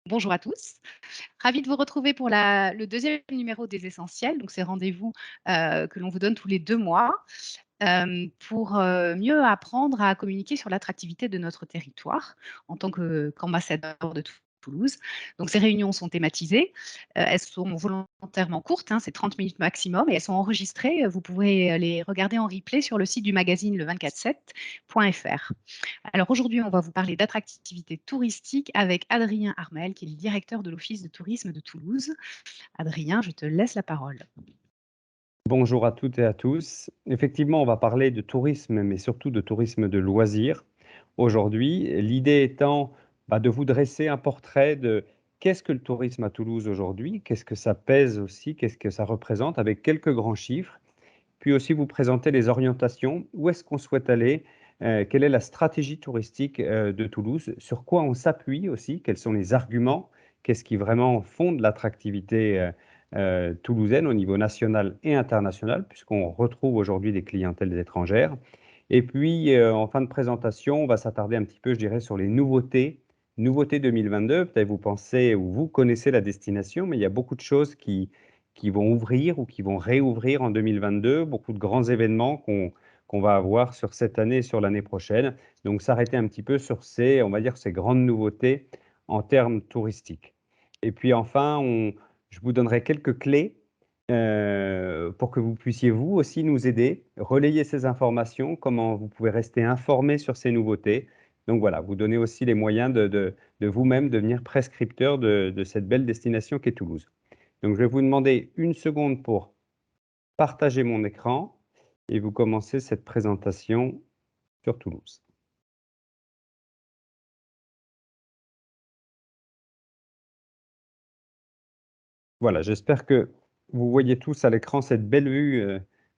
Bonjour à tous, ravie de vous retrouver pour le deuxième numéro des Essentiels, donc ces rendez-vous que l'on vous donne tous les 2 mois pour mieux apprendre à communiquer sur l'attractivité de notre territoire en tant qu'ambassadeur de Toulouse. Donc ces réunions sont thématisées, elles sont volontairement courtes, hein, c'est 30 minutes maximum et elles sont enregistrées. Vous pouvez les regarder en replay sur le site du magazine le247.fr. Alors aujourd'hui, on va vous parler d'attractivité touristique avec Adrien Armel, qui est le directeur de l'Office de tourisme de Toulouse. Adrien, je te laisse la parole. Bonjour à toutes et à tous. Effectivement, on va parler de tourisme, mais surtout de tourisme de loisirs. Aujourd'hui, l'idée étant de vous dresser un portrait de qu'est-ce que le tourisme à Toulouse aujourd'hui, qu'est-ce que ça pèse aussi, qu'est-ce que ça représente, avec quelques grands chiffres, puis aussi vous présenter les orientations, où est-ce qu'on souhaite aller, quelle est la stratégie touristique de Toulouse, sur quoi on s'appuie aussi, quels sont les arguments, qu'est-ce qui vraiment fonde l'attractivité toulousaine au niveau national et international, puisqu'on retrouve aujourd'hui des clientèles étrangères. Et puis, en fin de présentation, on va s'attarder un petit peu, je dirais, sur les nouveautés 2022. Peut-être vous pensez ou vous connaissez la destination, mais il y a beaucoup de choses qui vont ouvrir ou qui vont réouvrir en 2022, beaucoup de grands événements qu'on va avoir sur cette année et sur l'année prochaine. Donc s'arrêter un petit peu sur ces, on va dire, ces grandes nouveautés en termes touristiques. Et puis enfin, je vous donnerai quelques clés pour que vous puissiez vous aussi nous aider, relayer ces informations, comment vous pouvez rester informé sur ces nouveautés. Donc voilà, vous donner aussi les moyens de vous-même devenir prescripteur de cette belle destination qu'est Toulouse. Donc je vais vous demander une seconde pour partager mon écran et vous commencez cette présentation sur Toulouse. Voilà, j'espère que vous voyez tous à l'écran cette belle vue,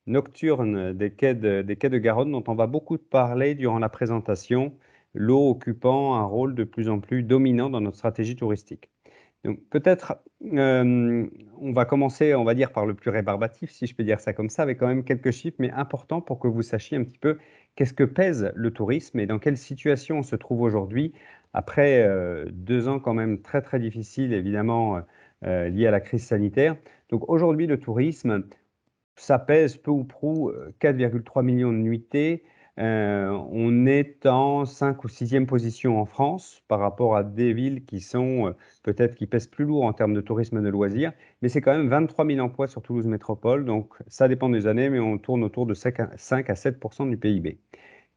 nocturne des quais de Garonne dont on va beaucoup parler durant la présentation, l'eau occupant un rôle de plus en plus dominant dans notre stratégie touristique. Donc peut-être, on va commencer, on va dire, par le plus rébarbatif, si je peux dire ça comme ça, avec quand même quelques chiffres, mais importants pour que vous sachiez un petit peu qu'est-ce que pèse le tourisme et dans quelle situation on se trouve aujourd'hui après, 2 ans quand même très, très difficiles évidemment, liés à la crise sanitaire. Donc aujourd'hui, le tourisme, ça pèse peu ou prou, 4,3 millions de nuitées. On est en 5 ou 6e position en France par rapport à des villes qui sont, peut-être qui pèsent plus lourd en termes de tourisme de loisirs, mais c'est quand même 23 000 emplois sur Toulouse Métropole, donc ça dépend des années, mais on tourne autour de 5 à 7 du PIB.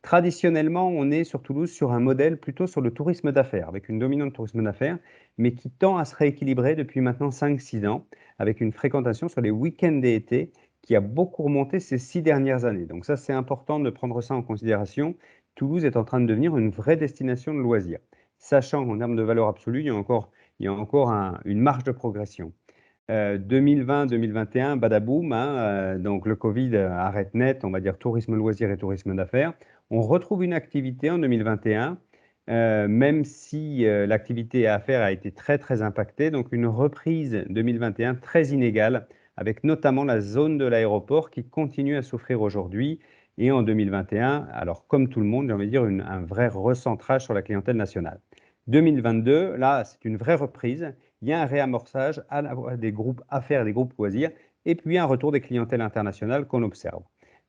Traditionnellement, on est sur Toulouse sur un modèle plutôt sur le tourisme d'affaires, avec une dominante tourisme d'affaires, mais qui tend à se rééquilibrer depuis maintenant 5-6 ans, avec une fréquentation sur les week-ends d'été qui a beaucoup remonté ces 6 dernières années. Donc ça, c'est important de prendre ça en considération. Toulouse est en train de devenir une vraie destination de loisirs, sachant qu'en termes de valeur absolue, il y a encore une marge de progression. 2020-2021, badaboum, hein, donc le Covid arrête net, on va dire tourisme loisirs et tourisme d'affaires. On retrouve une activité en 2021, même si l'activité à affaires a été très, très impactée. Donc une reprise 2021 très inégale, avec notamment la zone de l'aéroport qui continue à souffrir aujourd'hui. Et en 2021, alors comme tout le monde, j'ai envie de dire un vrai recentrage sur la clientèle nationale. 2022, là, c'est une vraie reprise. Il y a un réamorçage à la fois des groupes affaires et des groupes loisirs, et puis un retour des clientèles internationales qu'on observe.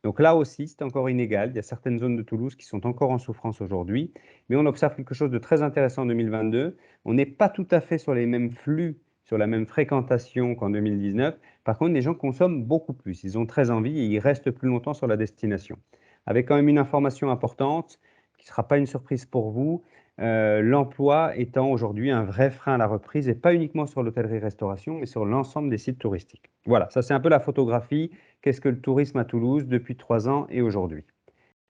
Donc là aussi, c'est encore inégal. Il y a certaines zones de Toulouse qui sont encore en souffrance aujourd'hui, mais on observe quelque chose de très intéressant en 2022. On n'est pas tout à fait sur les mêmes flux, sur la même fréquentation qu'en 2019. Par contre, les gens consomment beaucoup plus. Ils ont très envie et ils restent plus longtemps sur la destination. Avec quand même une information importante, qui ne sera pas une surprise pour vous, l'emploi étant aujourd'hui un vrai frein à la reprise et pas uniquement sur l'hôtellerie-restauration, mais sur l'ensemble des sites touristiques. Voilà, ça c'est un peu la photographie. Qu'est-ce que le tourisme à Toulouse depuis 3 ans et aujourd'hui?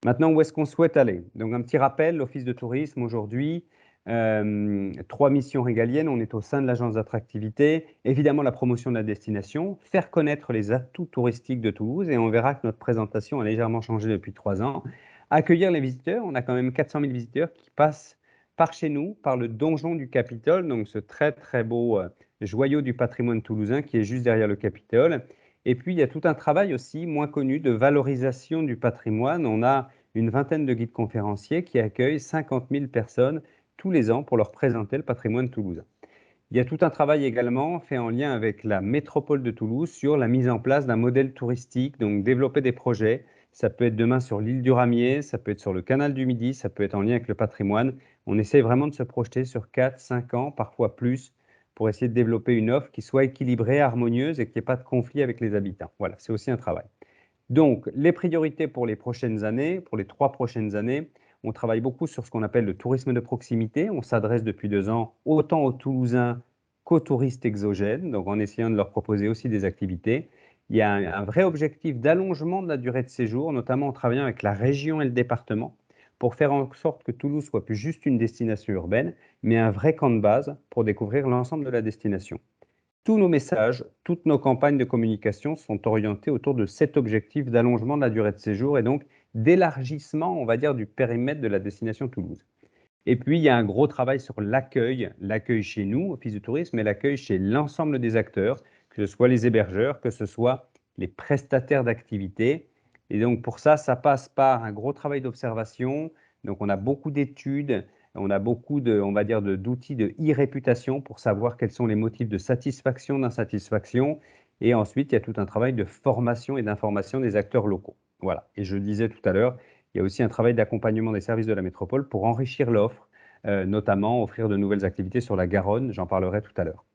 Maintenant, où est-ce qu'on souhaite aller? Donc un petit rappel, l'Office de tourisme aujourd'hui, 3 missions régaliennes. On est au sein de l'agence d'attractivité. Évidemment, la promotion de la destination, faire connaître les atouts touristiques de Toulouse et on verra que notre présentation a légèrement changé depuis 3 ans. Accueillir les visiteurs, on a quand même 400 000 visiteurs qui passent par chez nous, par le donjon du Capitole, donc ce très, très beau, joyau du patrimoine toulousain qui est juste derrière le Capitole. Et puis, il y a tout un travail aussi moins connu de valorisation du patrimoine. On a une vingtaine de guides conférenciers qui accueillent 50 000 personnes tous les ans pour leur présenter le patrimoine toulousain. Il y a tout un travail également fait en lien avec la métropole de Toulouse sur la mise en place d'un modèle touristique, donc développer des projets. Ça peut être demain sur l'île du Ramier, ça peut être sur le canal du Midi, ça peut être en lien avec le patrimoine. On essaie vraiment de se projeter sur 4, 5 ans, parfois plus, pour essayer de développer une offre qui soit équilibrée, harmonieuse et qu'il n'y ait pas de conflit avec les habitants. Voilà, c'est aussi un travail. Donc, les priorités pour les prochaines années, pour les 3 prochaines années, on travaille beaucoup sur ce qu'on appelle le tourisme de proximité. On s'adresse depuis 2 ans autant aux Toulousains qu'aux touristes exogènes, donc en essayant de leur proposer aussi des activités. Il y a un vrai objectif d'allongement de la durée de séjour, notamment en travaillant avec la région et le département, pour faire en sorte que Toulouse soit plus juste une destination urbaine, mais un vrai camp de base pour découvrir l'ensemble de la destination. Tous nos messages, toutes nos campagnes de communication sont orientées autour de cet objectif d'allongement de la durée de séjour et donc d'élargissement, on va dire, du périmètre de la destination Toulouse. Et puis, il y a un gros travail sur l'accueil chez nous, Office du tourisme, et l'accueil chez l'ensemble des acteurs, que ce soit les hébergeurs, que ce soit les prestataires d'activités. Et donc, pour ça, ça passe par un gros travail d'observation. Donc, on a beaucoup d'études, on a beaucoup de, on va dire, d'outils de e-réputation pour savoir quels sont les motifs de satisfaction, d'insatisfaction. Et ensuite, il y a tout un travail de formation et d'information des acteurs locaux. Voilà. Et je disais tout à l'heure, il y a aussi un travail d'accompagnement des services de la métropole pour enrichir l'offre, notamment offrir de nouvelles activités sur la Garonne, j'en parlerai tout à l'heure.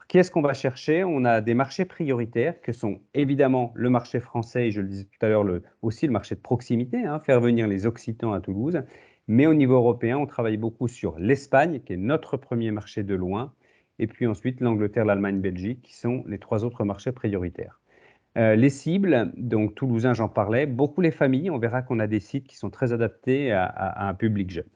Qui est-ce qu'on va chercher? On a des marchés prioritaires que sont évidemment le marché français et je le disais tout à l'heure aussi le marché de proximité, hein, faire venir les Occitans à Toulouse. Mais au niveau européen, on travaille beaucoup sur l'Espagne, qui est notre premier marché de loin, et puis ensuite l'Angleterre, l'Allemagne, Belgique, qui sont les 3 autres marchés prioritaires. Les cibles, donc Toulousain, j'en parlais, beaucoup les familles. On verra qu'on a des sites qui sont très adaptés à un public jeune.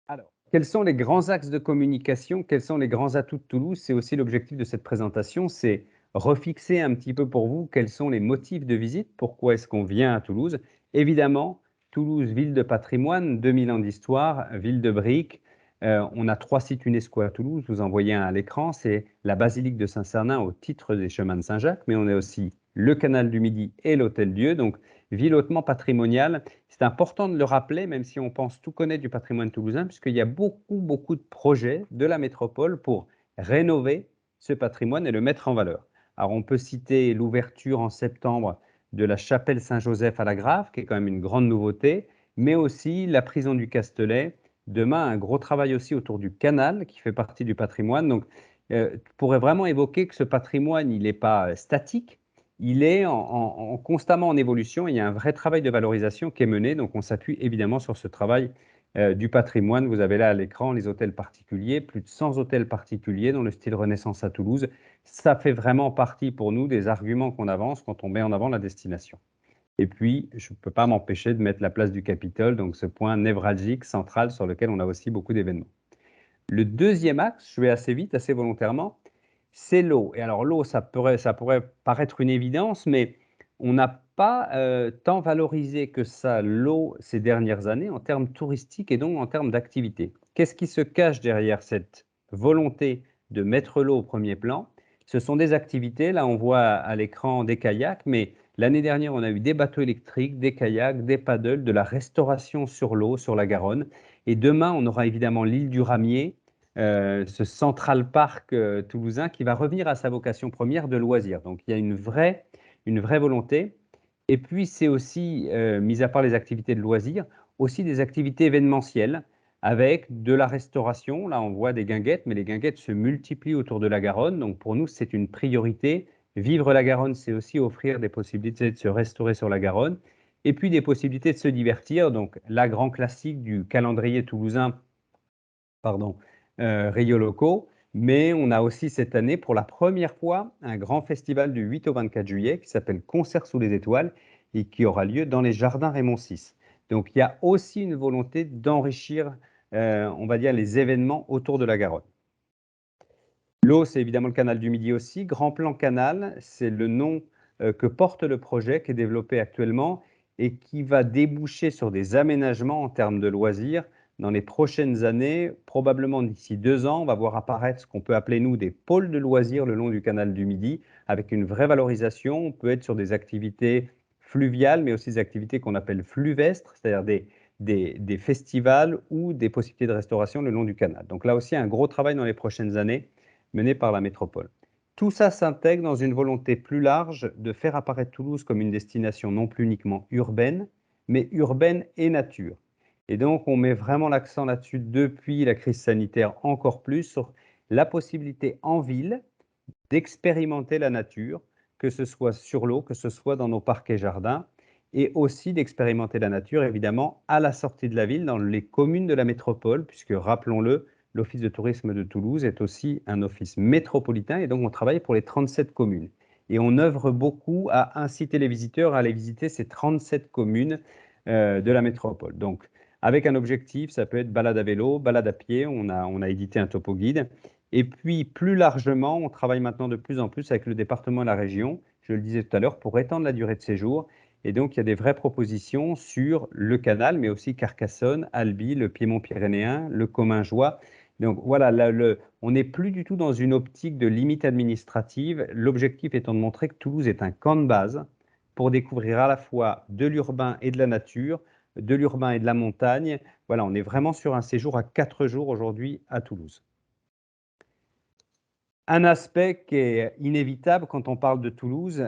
Alors, quels sont les grands axes de communication? Quels sont les grands atouts de Toulouse? C'est aussi l'objectif de cette présentation, c'est refixer un petit peu pour vous quels sont les motifs de visite, pourquoi est-ce qu'on vient à Toulouse. Évidemment, Toulouse, ville de patrimoine, 2000 ans d'histoire, ville de briques. On a 3 sites UNESCO à Toulouse, vous en voyez un à l'écran, c'est la basilique de Saint-Cernin au titre des chemins de Saint-Jacques, mais on a aussi le canal du Midi et l'Hôtel-Dieu, donc ville hautement patrimoniale. C'est important de le rappeler, même si on pense tout connaître du patrimoine toulousain, puisqu'il y a beaucoup, beaucoup de projets de la métropole pour rénover ce patrimoine et le mettre en valeur. Alors, on peut citer l'ouverture en septembre de la chapelle Saint-Joseph à la Grave, qui est quand même une grande nouveauté, mais aussi la prison du Castelet. Demain, un gros travail aussi autour du canal, qui fait partie du patrimoine. Donc, pourrait vraiment évoquer que ce patrimoine, il n'est pas statique, il est constamment en évolution. Il y a un vrai travail de valorisation qui est mené. Donc, on s'appuie évidemment sur ce travail du patrimoine. Vous avez là à l'écran les hôtels particuliers, plus de 100 hôtels particuliers dans le style Renaissance à Toulouse. Ça fait vraiment partie pour nous des arguments qu'on avance quand on met en avant la destination. Et puis, je ne peux pas m'empêcher de mettre la place du Capitole, donc ce point névralgique, central, sur lequel on a aussi beaucoup d'événements. Le deuxième axe, je vais assez vite, assez volontairement, c'est l'eau. Et alors l'eau, ça pourrait paraître une évidence, mais on n'a pas tant valorisé que ça l'eau ces dernières années en termes touristiques et donc en termes d'activité. Qu'est-ce qui se cache derrière cette volonté de mettre l'eau au premier plan? Ce sont des activités, là on voit à l'écran des kayaks, mais l'année dernière on a eu des bateaux électriques, des kayaks, des paddles, de la restauration sur l'eau, sur la Garonne. Et demain on aura évidemment l'île du Ramier, ce Central Park toulousain qui va revenir à sa vocation première de loisir. Donc il y a une vraie volonté. Et puis c'est aussi, mis à part les activités de loisirs, aussi des activités événementielles avec de la restauration. Là, on voit des guinguettes, mais les guinguettes se multiplient autour de la Garonne. Donc pour nous, c'est une priorité. Vivre la Garonne, c'est aussi offrir des possibilités de se restaurer sur la Garonne. Et puis des possibilités de se divertir. Donc la grand classique du calendrier toulousain, pardon, Rio Loco, mais on a aussi cette année, pour la première fois, un grand festival du 8 au 24 juillet qui s'appelle Concert sous les étoiles et qui aura lieu dans les jardins Raymond VI. Donc il y a aussi une volonté d'enrichir, on va dire, les événements autour de la Garonne. L'eau, c'est évidemment le canal du Midi aussi. Grand Plan Canal, c'est le nom que porte le projet qui est développé actuellement et qui va déboucher sur des aménagements en termes de loisirs dans les prochaines années. Probablement d'ici 2 ans, on va voir apparaître ce qu'on peut appeler, nous, des pôles de loisirs le long du canal du Midi, avec une vraie valorisation. On peut être sur des activités fluviales, mais aussi des activités qu'on appelle fluvestres, c'est-à-dire des festivals ou des possibilités de restauration le long du canal. Donc là aussi, un gros travail dans les prochaines années mené par la métropole. Tout ça s'intègre dans une volonté plus large de faire apparaître Toulouse comme une destination non plus uniquement urbaine, mais urbaine et nature. Et donc, on met vraiment l'accent là-dessus depuis la crise sanitaire encore plus sur la possibilité en ville d'expérimenter la nature, que ce soit sur l'eau, que ce soit dans nos parcs et jardins, et aussi d'expérimenter la nature, évidemment, à la sortie de la ville, dans les communes de la métropole, puisque, rappelons-le, l'Office de tourisme de Toulouse est aussi un office métropolitain, et donc on travaille pour les 37 communes. Et on œuvre beaucoup à inciter les visiteurs à aller visiter ces 37 communes de la métropole. Donc, avec un objectif, ça peut être balade à vélo, balade à pied, on a édité un topo guide, et puis, plus largement, on travaille maintenant de plus en plus avec le département et la région, je le disais tout à l'heure, pour étendre la durée de séjour. Et donc, il y a des vraies propositions sur le canal, mais aussi Carcassonne, Albi, le Piémont pyrénéen, le Commingeois. Donc voilà, on n'est plus du tout dans une optique de limite administrative. L'objectif étant de montrer que Toulouse est un camp de base pour découvrir à la fois de l'urbain et de la nature, de l'urbain et de la montagne. Voilà, on est vraiment sur un séjour à 4 jours aujourd'hui à Toulouse. Un aspect qui est inévitable quand on parle de Toulouse,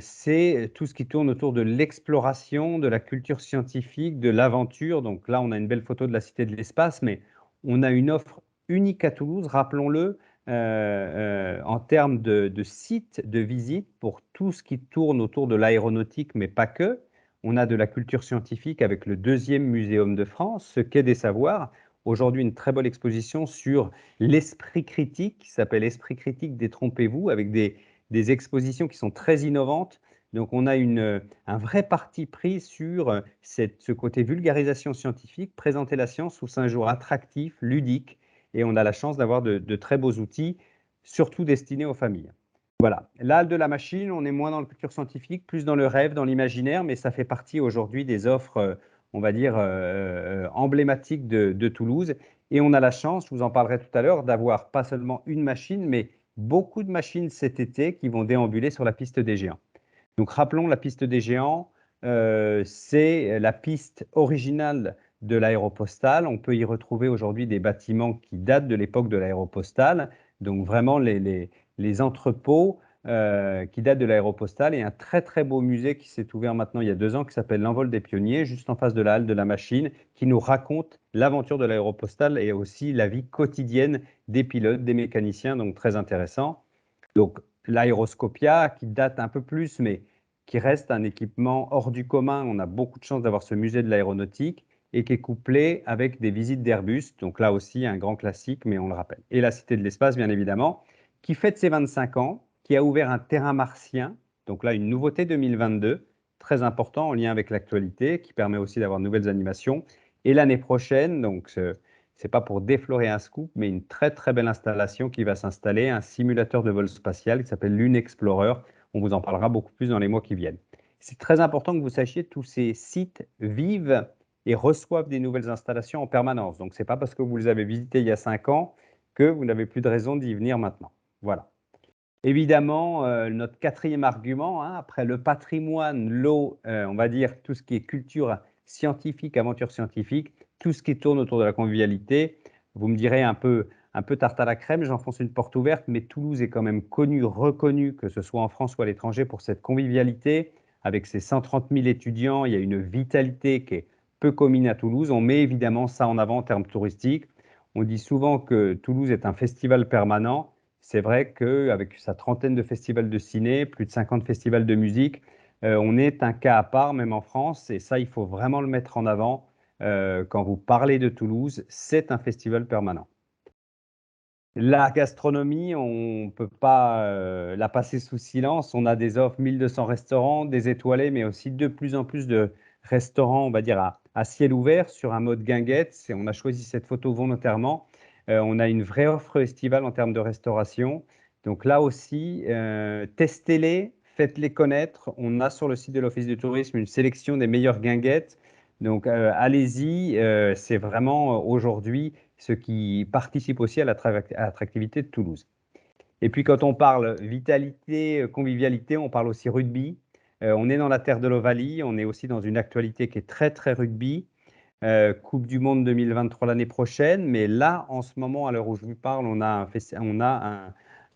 c'est tout ce qui tourne autour de l'exploration, de la culture scientifique, de l'aventure. Donc là, on a une belle photo de la Cité de l'Espace, mais on a une offre unique à Toulouse, rappelons-le, en termes de sites de visite pour tout ce qui tourne autour de l'aéronautique, mais pas que. On a de la culture scientifique avec le 2e muséum de France, ce Quai des Savoirs. Aujourd'hui, une très belle exposition sur l'esprit critique, qui s'appelle Esprit critique, détrompez-vous, avec des expositions qui sont très innovantes. Donc, on a un vrai parti pris sur ce côté vulgarisation scientifique, présenter la science sous un jour attractif, ludique, et on a la chance d'avoir de très beaux outils, surtout destinés aux familles. Voilà, la halle de la machine, on est moins dans la culture scientifique, plus dans le rêve, dans l'imaginaire, mais ça fait partie aujourd'hui des offres on va dire, emblématique de Toulouse. Et on a la chance, je vous en parlerai tout à l'heure, d'avoir pas seulement une machine, mais beaucoup de machines cet été qui vont déambuler sur la piste des Géants. Donc rappelons, la piste des Géants, c'est la piste originale de l'aéropostale. On peut y retrouver aujourd'hui des bâtiments qui datent de l'époque de l'aéropostale, donc vraiment les entrepôts qui datent de l'aéropostale, et un très très beau musée qui s'est ouvert maintenant il y a 2 ans, qui s'appelle l'Envol des Pionniers, juste en face de la halle de la machine, qui nous raconte l'aventure de l'aéropostale et aussi la vie quotidienne des pilotes, des mécaniciens, donc très intéressant. Donc l'aéroscopia qui date un peu plus, mais qui reste un équipement hors du commun. On a beaucoup de chance d'avoir ce musée de l'aéronautique et qui est couplé avec des visites d'Airbus. Donc là aussi, un grand classique, mais on le rappelle. Et la Cité de l'Espace, bien évidemment, qui fête ses 25 ans, qui a ouvert un terrain martien. Donc là, une nouveauté 2022, très important en lien avec l'actualité, qui permet aussi d'avoir de nouvelles animations. Et l'année prochaine, donc c'est pas pour déflorer un scoop, mais une très très belle installation qui va s'installer, un simulateur de vol spatial qui s'appelle Lune Explorer. On vous en parlera beaucoup plus dans les mois qui viennent. C'est très important que vous sachiez, tous ces sites vivent et reçoivent des nouvelles installations en permanence. Donc, ce n'est pas parce que vous les avez visités il y a 5 ans que vous n'avez plus de raison d'y venir maintenant. Voilà. Évidemment, notre 4e argument, hein, après le patrimoine, l'eau, on va dire tout ce qui est culture scientifique, aventure scientifique, tout ce qui tourne autour de la convivialité. Vous me direz un peu tarte à la crème, j'enfonce une porte ouverte, mais Toulouse est quand même connue, reconnue, que ce soit en France ou à l'étranger, pour cette convivialité. Avec ses 130 000 étudiants, il y a une vitalité qui est peu commune à Toulouse. On met évidemment ça en avant en termes touristiques. On dit souvent que Toulouse est un festival permanent. C'est vrai qu'avec sa trentaine de festivals de ciné, plus de 50 festivals de musique, on est un cas à part, même en France, et ça, il faut vraiment le mettre en avant. Quand vous parlez de Toulouse, c'est un festival permanent. La gastronomie, on ne peut pas la passer sous silence. On a des offres, 1200 restaurants, des étoilés, mais aussi de plus en plus de restaurants, on va dire, à ciel ouvert, sur un mode guinguette. On a choisi cette photo volontairement. On a une vraie offre estivale en termes de restauration. Donc là aussi, testez-les, faites-les connaître. On a sur le site de l'Office du tourisme une sélection des meilleures guinguettes. Donc allez-y, c'est vraiment aujourd'hui ce qui participe aussi à l'attractivité de Toulouse. Et puis quand on parle vitalité, convivialité, on parle aussi rugby. On est dans la terre de l'Ovalie, on est aussi dans une actualité qui est très très rugby. Coupe du monde 2023 l'année prochaine. Mais là, en ce moment, à l'heure où je vous parle, on a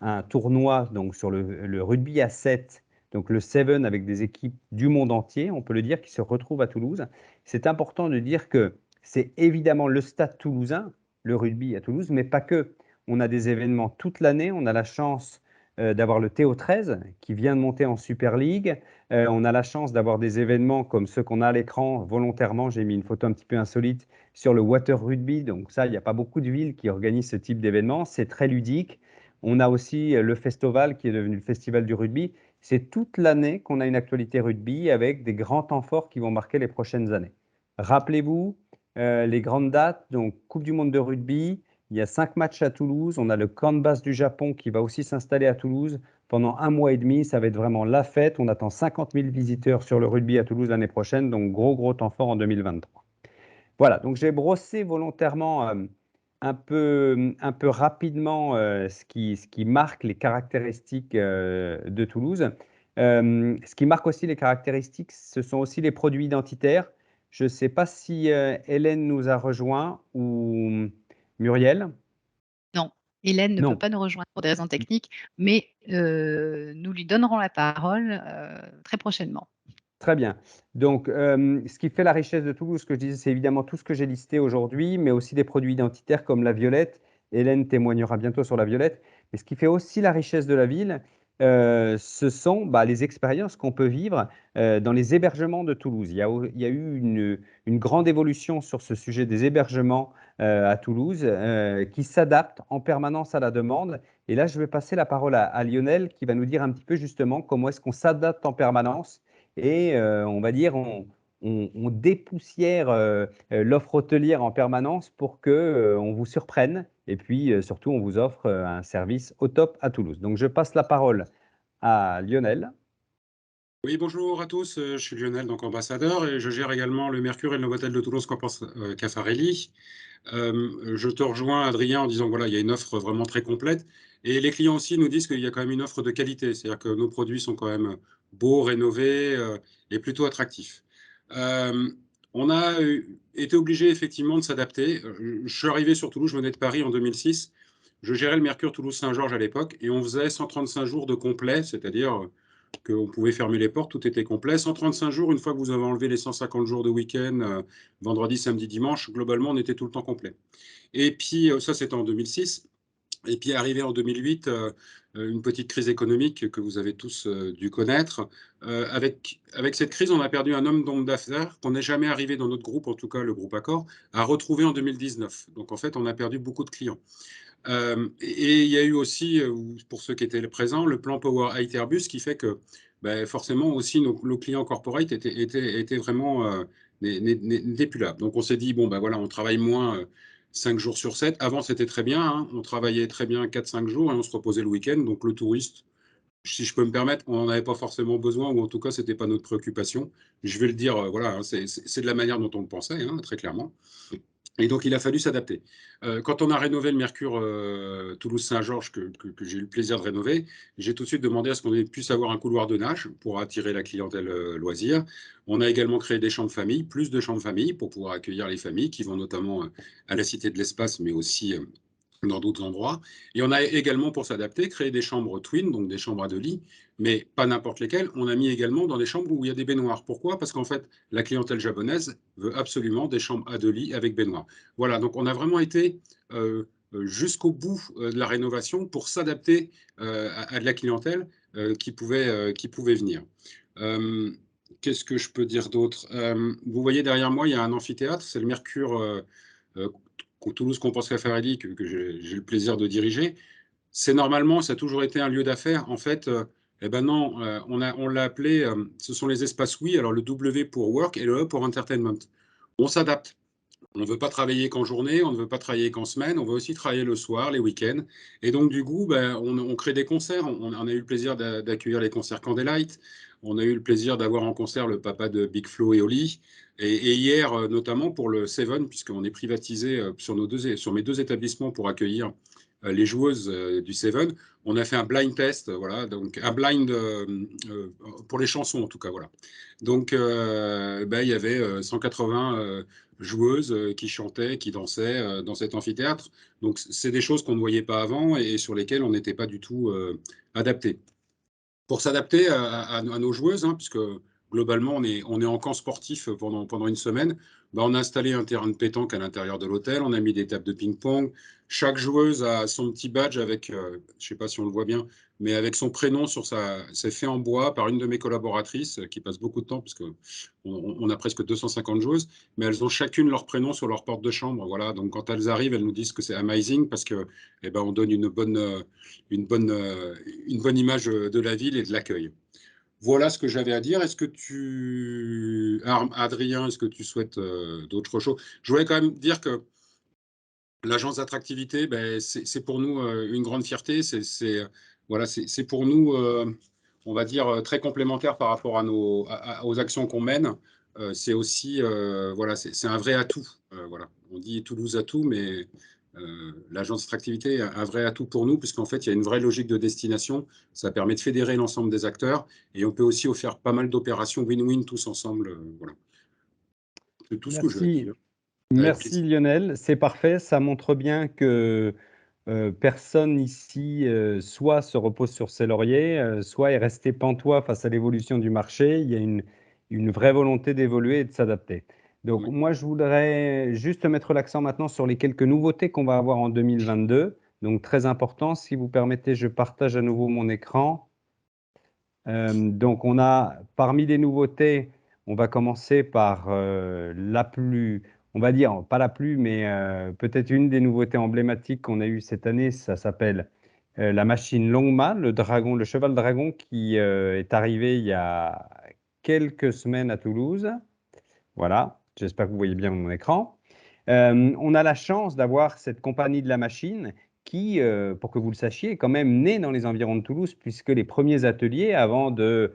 un tournoi donc, sur le rugby à 7, donc le 7 avec des équipes du monde entier, on peut le dire, qui se retrouvent à Toulouse. C'est important de dire que c'est évidemment le stade toulousain, le rugby à Toulouse, mais pas que. On a des événements toute l'année. On a la chance d'avoir le TO13 qui vient de monter en Super League. On a la chance d'avoir des événements comme ceux qu'on a à l'écran volontairement. J'ai mis une photo un petit peu insolite sur le Water Rugby. Donc ça, il n'y a pas beaucoup de villes qui organisent ce type d'événement. C'est très ludique. On a aussi le Festival qui est devenu le Festival du rugby. C'est toute l'année qu'on a une actualité rugby avec des grands temps forts qui vont marquer les prochaines années. Rappelez-vous les grandes dates, donc Coupe du monde de rugby, il y a 5 matchs à Toulouse. On a le Canvas du Japon qui va aussi s'installer à Toulouse pendant 1 mois et demi. Ça va être vraiment la fête. On attend 50 000 visiteurs sur le rugby à Toulouse l'année prochaine. Donc, gros temps fort en 2023. Voilà, donc j'ai brossé volontairement un peu rapidement ce qui marque les caractéristiques de Toulouse. Ce qui marque aussi les caractéristiques, ce sont aussi les produits identitaires. Je ne sais pas si Hélène nous a rejoint ou Muriel. Non, Hélène ne peut Non. pas nous rejoindre pour des raisons techniques, mais nous lui donnerons la parole très prochainement. Très bien. Donc, ce qui fait la richesse de Toulouse, ce que je disais, c'est évidemment tout ce que j'ai listé aujourd'hui, mais aussi des produits identitaires comme la violette. Hélène témoignera bientôt sur la violette. Mais ce qui fait aussi la richesse de la ville, ce sont les expériences qu'on peut vivre dans les hébergements de Toulouse. Il y a eu une grande évolution sur ce sujet des hébergements à Toulouse qui s'adaptent en permanence à la demande. Et là, je vais passer la parole à Lionel qui va nous dire un petit peu justement comment est-ce qu'on s'adapte en permanence et on va dire on dépoussière l'offre hôtelière en permanence pour que on vous surprenne et puis surtout on vous offre un service au top à Toulouse. Donc je passe la parole à Lionel. Oui, bonjour à tous, je suis Lionel, donc ambassadeur, et je gère également le Mercure et le Novotel de Toulouse Campus Caffarelli. Je te rejoins, Adrien, en disant que voilà, il y a une offre vraiment très complète. Et les clients aussi nous disent qu'il y a quand même une offre de qualité, c'est-à-dire que nos produits sont quand même beaux, rénovés et plutôt attractifs. Euh, on a été obligé effectivement de s'adapter. Je suis arrivé sur Toulouse, je venais de Paris en 2006. Je gérais le Mercure Toulouse-Saint-Georges à l'époque et on faisait 135 jours de complet, c'est-à-dire qu'on pouvait fermer les portes, tout était complet. 135 jours, une fois que vous avez enlevé les 150 jours de week-end, vendredi, samedi, dimanche, globalement, on était tout le temps complet. Et puis, ça, c'était en 2006. Et puis, arrivé en 2008, une petite crise économique que vous avez tous dû connaître. Avec cette crise, on a perdu un homme d'homme d'affaires qu'on n'est jamais arrivé dans notre groupe, en tout cas le groupe Accor, à retrouver en 2019. Donc, en fait, on a perdu beaucoup de clients. Et il y a eu aussi, pour ceux qui étaient présents, le plan Power High Airbus qui fait que forcément aussi nos clients corporate étaient vraiment n'étaient plus là. Donc on s'est dit, bon, voilà, on travaille moins 5 jours sur 7. Avant, c'était très bien, hein, on travaillait très bien 4-5 jours et on se reposait le week-end. Donc le touriste, si je peux me permettre, on n'en avait pas forcément besoin, ou en tout cas, ce n'était pas notre préoccupation. Je vais le dire, voilà, hein, c'est de la manière dont on le pensait, hein, très clairement. Et donc, il a fallu s'adapter. Quand on a rénové le Mercure Toulouse-Saint-Georges, que j'ai eu le plaisir de rénover, j'ai tout de suite demandé à ce qu'on puisse avoir un couloir de nage pour attirer la clientèle loisir. On a également créé des chambres famille, plus de chambres famille pour pouvoir accueillir les familles qui vont notamment à la Cité de l'Espace, mais aussi dans d'autres endroits. Et on a également, pour s'adapter, créé des chambres twin, donc des chambres à 2 lits, mais pas n'importe lesquelles. On a mis également dans des chambres où il y a des baignoires. Pourquoi? Parce qu'en fait, la clientèle japonaise veut absolument des chambres à 2 lits avec baignoire. Voilà, donc on a vraiment été jusqu'au bout de la rénovation pour s'adapter à de la clientèle qui pouvait venir. Qu'est-ce que je peux dire d'autre? Vous voyez derrière moi, il y a un amphithéâtre, c'est le Mercure euh, Toulouse Campus Caffarelli que j'ai le plaisir de diriger. C'est normalement, ça a toujours été un lieu d'affaires. En fait, eh ben non, on l'a appelé, ce sont les espaces oui, alors le W pour work et le E pour entertainment. On s'adapte. On ne veut pas travailler qu'en journée, on ne veut pas travailler qu'en semaine, on veut aussi travailler le soir, les week-ends. Et donc, du coup, on crée des concerts. On a eu le plaisir d'accueillir les concerts Candlelight. On a eu le plaisir d'avoir en concert le papa de Big Flo et Oli. Et hier, notamment pour le Seven, puisqu'on est privatisé sur mes 2 établissements pour accueillir les joueuses du Seven. On a fait un blind test, voilà, donc un blind pour les chansons en tout cas, voilà. Donc, il y avait 180 joueuses qui chantaient, qui dansaient dans cet amphithéâtre. Donc, c'est des choses qu'on ne voyait pas avant et sur lesquelles on n'était pas du tout adapté. Pour s'adapter à nos joueuses, hein, puisque globalement, on est en camp sportif pendant une semaine, on a installé un terrain de pétanque à l'intérieur de l'hôtel, on a mis des tables de ping-pong. Chaque joueuse a son petit badge avec, je ne sais pas si on le voit bien, mais avec son prénom c'est fait en bois par une de mes collaboratrices qui passe beaucoup de temps, parce qu'on a presque 250 joueuses, mais elles ont chacune leur prénom sur leur porte de chambre. Voilà. Donc quand elles arrivent, elles nous disent que c'est amazing parce que, on donne une bonne image de la ville et de l'accueil. Voilà ce que j'avais à dire. Adrien, est-ce que tu souhaites d'autres choses? Je voulais quand même dire que l'agence d'attractivité, c'est pour nous une grande fierté. C'est pour nous, on va dire, très complémentaire par rapport aux actions qu'on mène. C'est aussi, c'est un vrai atout. Voilà. On dit Toulouse atout, mais l'agence d'attractivité est un vrai atout pour nous, puisqu'en fait, il y a une vraie logique de destination. Ça permet de fédérer l'ensemble des acteurs et on peut aussi faire pas mal d'opérations win-win tous ensemble. Voilà. C'est tout ce que je veux Merci, dire. Avec merci plaisir. Lionel, c'est parfait. Ça montre bien que personne ici soit se repose sur ses lauriers, soit est resté pantois face à l'évolution du marché. Il y a une vraie volonté d'évoluer et de s'adapter. Donc Oui. moi, je voudrais juste mettre l'accent maintenant sur les quelques nouveautés qu'on va avoir en 2022. Donc très important, si vous permettez, je partage à nouveau mon écran. Donc on a parmi les nouveautés, on va commencer par la plus, on va dire, pas la plus, mais peut-être une des nouveautés emblématiques qu'on a eues cette année, ça s'appelle la machine Longma, le cheval dragon qui est arrivé il y a quelques semaines à Toulouse. Voilà, j'espère que vous voyez bien mon écran. On a la chance d'avoir cette compagnie de la machine qui, pour que vous le sachiez, est quand même née dans les environs de Toulouse, puisque les premiers ateliers, avant de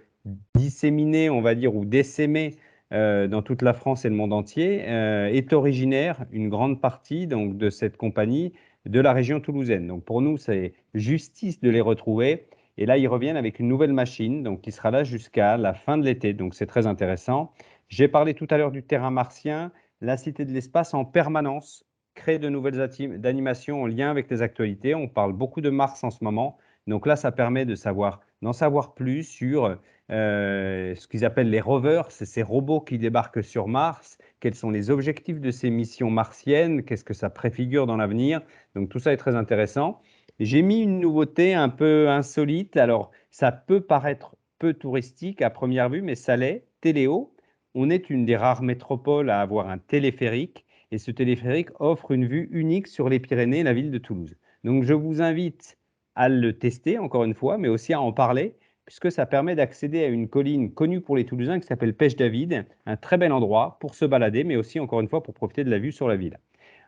disséminer, on va dire, ou d'essaimer dans toute la France et le monde entier, est originaire, une grande partie donc, de cette compagnie, de la région toulousaine. Donc pour nous, c'est justice de les retrouver. Et là, ils reviennent avec une nouvelle machine, donc qui sera là jusqu'à la fin de l'été. Donc c'est très intéressant. J'ai parlé tout à l'heure du terrain martien. La Cité de l'Espace en permanence crée de nouvelles animations en lien avec les actualités. On parle beaucoup de Mars en ce moment. Donc là, ça permet d'en savoir plus sur ce qu'ils appellent les rovers, c'est ces robots qui débarquent sur Mars. Quels sont les objectifs de ces missions martiennes? Qu'est-ce que ça préfigure dans l'avenir? Donc tout ça est très intéressant. J'ai mis une nouveauté un peu insolite. Alors, ça peut paraître peu touristique à première vue, mais ça l'est. Téléo, on est une des rares métropoles à avoir un téléphérique et ce téléphérique offre une vue unique sur les Pyrénées et la ville de Toulouse. Donc je vous invite à le tester encore une fois, mais aussi à en parler, puisque ça permet d'accéder à une colline connue pour les Toulousains qui s'appelle Pêche David, un très bel endroit pour se balader, mais aussi encore une fois pour profiter de la vue sur la ville.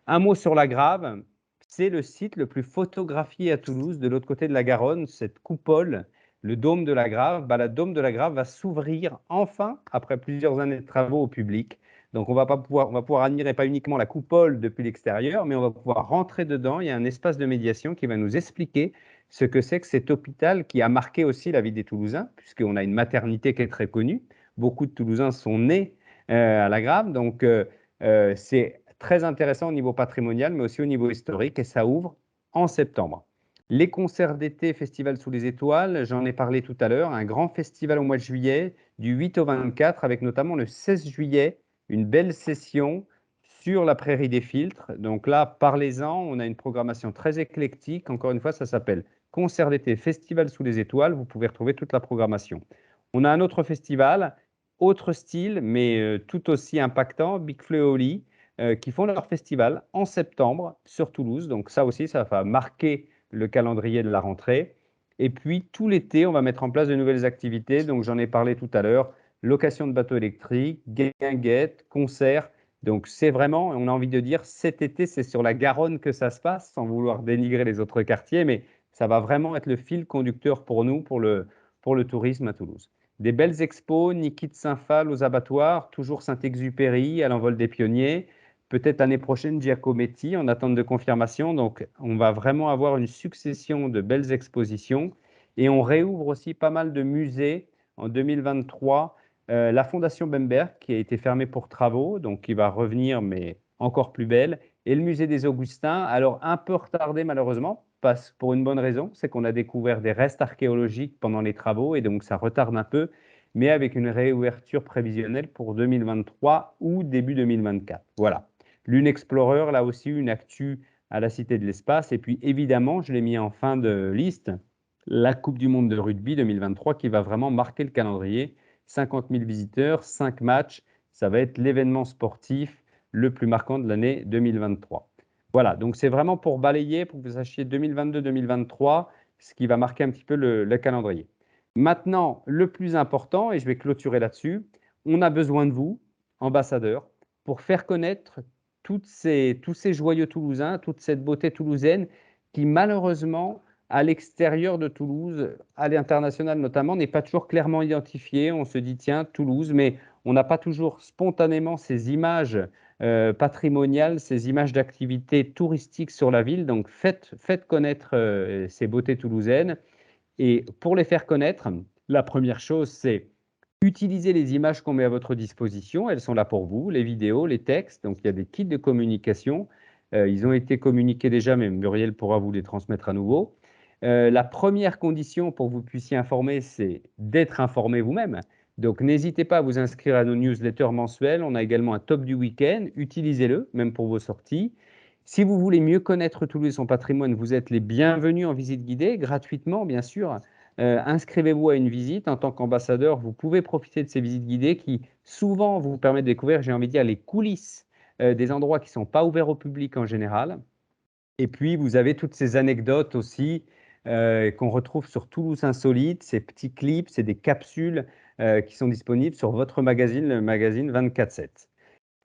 Un mot sur la Grave, c'est le site le plus photographié à Toulouse, de l'autre côté de la Garonne, cette coupole, le dôme de la Grave. La dôme de la Grave va s'ouvrir enfin, après plusieurs années de travaux au public. Donc on va pouvoir admirer pas uniquement la coupole depuis l'extérieur, mais on va pouvoir rentrer dedans. Il y a un espace de médiation qui va nous expliquer ce que c'est que cet hôpital qui a marqué aussi la vie des Toulousains, puisqu'on a une maternité qui est très connue. Beaucoup de Toulousains sont nés à la Grave, donc c'est très intéressant au niveau patrimonial, mais aussi au niveau historique, et ça ouvre en septembre. Les concerts d'été, Festival sous les étoiles, j'en ai parlé tout à l'heure, un grand festival au mois de juillet, du 8 au 24, avec notamment le 16 juillet, une belle session sur la prairie des filtres. Donc là, parlez-en, on a une programmation très éclectique. Encore une fois, ça s'appelle Concert d'été, Festival sous les étoiles. Vous pouvez retrouver toute la programmation. On a un autre festival, autre style, mais tout aussi impactant, Big Fleoli, qui font leur festival en septembre sur Toulouse. Donc ça aussi, ça va marquer le calendrier de la rentrée. Et puis tout l'été, on va mettre en place de nouvelles activités. Donc j'en ai parlé tout à l'heure, location de bateaux électriques, guinguettes, concerts. Donc c'est vraiment, on a envie de dire, cet été, c'est sur la Garonne que ça se passe, sans vouloir dénigrer les autres quartiers, mais ça va vraiment être le fil conducteur pour nous, pour le tourisme à Toulouse. Des belles expos, Niki de Saint-Phal aux abattoirs, toujours Saint-Exupéry à l'envol des pionniers, peut-être l'année prochaine Giacometti en attente de confirmation. Donc, on va vraiment avoir une succession de belles expositions et on réouvre aussi pas mal de musées en 2023. La Fondation Bemberg qui a été fermée pour travaux, donc qui va revenir, mais encore plus belle, et le musée des Augustins, alors un peu retardé malheureusement, pour une bonne raison, c'est qu'on a découvert des restes archéologiques pendant les travaux et donc ça retarde un peu, mais avec une réouverture prévisionnelle pour 2023 ou début 2024. Voilà. Lune Explorer, là aussi, une actu à la Cité de l'Espace. Et puis, évidemment, je l'ai mis en fin de liste, la Coupe du Monde de rugby 2023 qui va vraiment marquer le calendrier. 50 000 visiteurs, 5 matchs. Ça va être l'événement sportif le plus marquant de l'année 2023. Voilà, donc c'est vraiment pour balayer, pour que vous sachiez 2022-2023, ce qui va marquer un petit peu le calendrier. Maintenant, le plus important, et je vais clôturer là-dessus, on a besoin de vous, ambassadeurs, pour faire connaître tous ces joyeux Toulousains, toute cette beauté toulousaine qui, malheureusement, à l'extérieur de Toulouse, à l'international notamment, n'est pas toujours clairement identifiée. On se dit, tiens, Toulouse, mais on n'a pas toujours spontanément ces images patrimoniales, ces images d'activités touristiques sur la ville. Donc, faites connaître ces beautés toulousaines. Et pour les faire connaître, la première chose, c'est utilisez les images qu'on met à votre disposition. Elles sont là pour vous, les vidéos, les textes. Donc, il y a des kits de communication. Ils ont été communiqués déjà, mais Muriel pourra vous les transmettre à nouveau. La première condition pour que vous puissiez informer, c'est d'être informé vous-même. Donc, n'hésitez pas à vous inscrire à nos newsletters mensuels. On a également un top du week-end. Utilisez-le, même pour vos sorties. Si vous voulez mieux connaître Toulouse et son patrimoine, vous êtes les bienvenus en visite guidée, gratuitement, bien sûr. Inscrivez-vous à une visite. En tant qu'ambassadeur, vous pouvez profiter de ces visites guidées qui, souvent, vous permettent de découvrir, j'ai envie de dire, les coulisses des endroits qui ne sont pas ouverts au public en général. Et puis, vous avez toutes ces anecdotes aussi qu'on retrouve sur Toulouse Insolite, ces petits clips, c'est des capsules qui sont disponibles sur votre magazine, le magazine 24/7.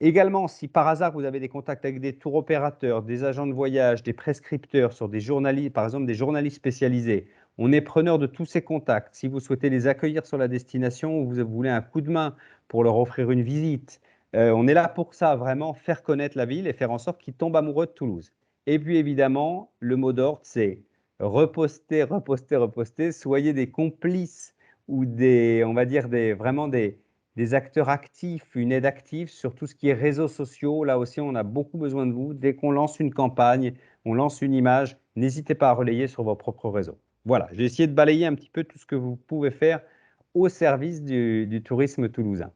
Également, si par hasard vous avez des contacts avec des tours opérateurs, des agents de voyage, des prescripteurs, sur des journalistes, par exemple des journalistes spécialisés, on est preneur de tous ces contacts. Si vous souhaitez les accueillir sur la destination ou vous voulez un coup de main pour leur offrir une visite, on est là pour ça, vraiment faire connaître la ville et faire en sorte qu'ils tombent amoureux de Toulouse. Et puis évidemment, le mot d'ordre, c'est reposter, reposter, reposter. Soyez des complices ou on va dire vraiment des acteurs actifs, une aide active sur tout ce qui est réseaux sociaux. Là aussi, on a beaucoup besoin de vous. Dès qu'on lance une campagne, on lance une image, n'hésitez pas à relayer sur vos propres réseaux. Voilà, j'ai essayé de balayer un petit peu tout ce que vous pouvez faire au service du tourisme toulousain.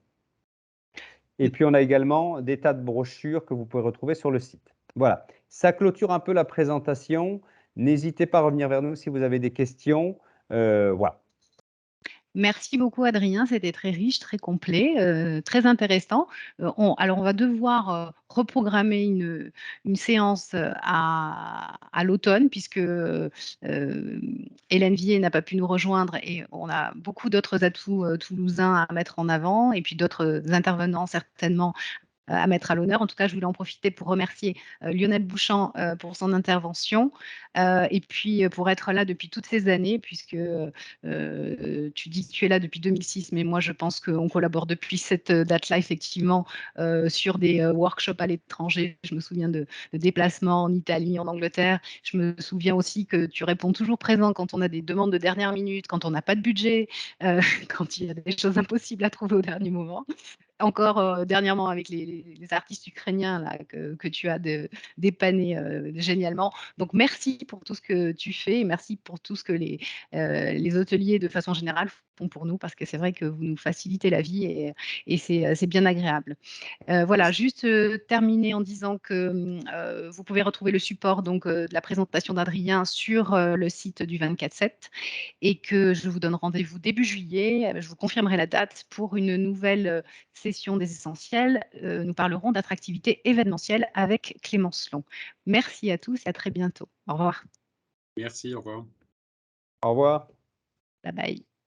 Et puis, on a également des tas de brochures que vous pouvez retrouver sur le site. Voilà, ça clôture un peu la présentation. N'hésitez pas à revenir vers nous si vous avez des questions. Voilà. Merci beaucoup Adrien, c'était très riche, très complet, très intéressant. Alors on va devoir reprogrammer une séance à l'automne puisque Hélène Vier n'a pas pu nous rejoindre et on a beaucoup d'autres atouts toulousains à mettre en avant et puis d'autres intervenants certainement à mettre à l'honneur. En tout cas, je voulais en profiter pour remercier Lionel Bouchant pour son intervention et puis pour être là depuis toutes ces années, puisque tu dis que tu es là depuis 2006, mais moi je pense qu'on collabore depuis cette date-là, effectivement, sur des workshops à l'étranger. Je me souviens de déplacements en Italie, en Angleterre. Je me souviens aussi que tu réponds toujours présent quand on a des demandes de dernière minute, quand on n'a pas de budget, quand il y a des choses impossibles à trouver au dernier moment. Encore dernièrement avec les artistes ukrainiens là, que tu as dépanné génialement. Donc merci pour tout ce que tu fais et merci pour tout ce que les hôteliers de façon générale font pour nous parce que c'est vrai que vous nous facilitez la vie et c'est bien agréable. Voilà, juste terminer en disant que vous pouvez retrouver le support donc, de la présentation d'Adrien sur le site du 24/7 et que je vous donne rendez-vous début juillet. Je vous confirmerai la date pour une nouvelle session des essentiels. Nous parlerons d'attractivité événementielle avec Clémence Long. Merci à tous et à très bientôt. Au revoir. Merci, au revoir. Au revoir. Bye bye.